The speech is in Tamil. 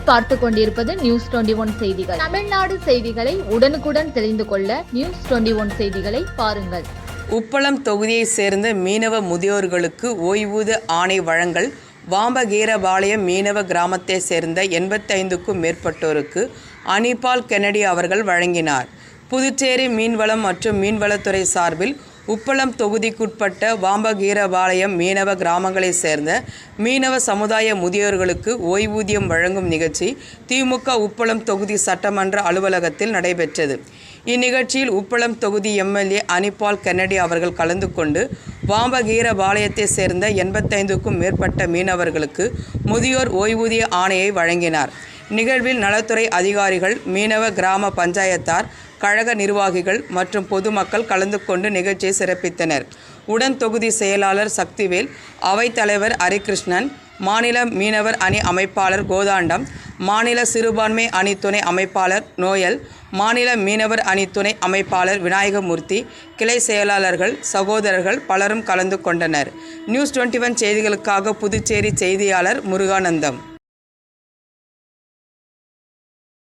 நீங்கள் பார்த்து கொண்டிருப்பது நியூஸ் 21 செய்திகள். தமிழ்நாடு செய்திகளை உடனுக்குடன் தெரிந்து கொள்ள நியூஸ் 21 செய்திகளை பாருங்கள். உப்பளம் தொகுதியை சேர்ந்த மீனவ முதியோர்களுக்கு ஓய்வூதிய ஆணை வழங்கல். வாம்பகீரபாளையம் மீனவ கிராமத்தை சேர்ந்த 85க்கும் மேற்பட்டோருக்கு அனிபால் கென்னடி அவர்கள் வழங்கினார். புதுச்சேரி மீன்வளம் மற்றும் மீன்வளத்துறை சார்பில் உப்பளம் தொகுதிக்குட்பட்ட வாம்பகீரபாளையம் மீனவ கிராமங்களை சேர்ந்த மீனவ சமுதாய முதியோர்களுக்கு ஓய்வூதியம் வழங்கும் நிகழ்ச்சி திமுக உப்பளம் தொகுதி சட்டமன்ற அலுவலகத்தில் நடைபெற்றது. இந்நிகழ்ச்சியில் உப்பளம் தொகுதி எம்எல்ஏ அனிபால் கென்னடி அவர்கள் கலந்து கொண்டு வாம்பகீரபாளையத்தை சேர்ந்த 85க்கும் மேற்பட்ட மீனவர்களுக்கு முதியோர் ஓய்வூதிய ஆணையை வழங்கினார். நிகழ்வில் நலத்துறை அதிகாரிகள், மீனவ கிராம பஞ்சாயத்தார், கழக நிர்வாகிகள் மற்றும் பொதுமக்கள் கலந்து கொண்டு நிகழ்ச்சியை சிறப்பித்தனர். உடன் தொகுதி செயலாளர் சக்திவேல், அவைத்தலைவர் ஹரிகிருஷ்ணன், மாநில மீனவர் அணி அமைப்பாளர் கோதாண்டம், மாநில சிறுபான்மை அணி துணை அமைப்பாளர் நோயல், மாநில மீனவர் அணி துணை அமைப்பாளர் விநாயகமூர்த்தி, கிளை செயலாளர்கள், சகோதரர்கள் பலரும் கலந்து கொண்டனர். நியூஸ் 21 செய்திகளுக்காக புதுச்சேரி செய்தியாளர் முருகானந்தம்.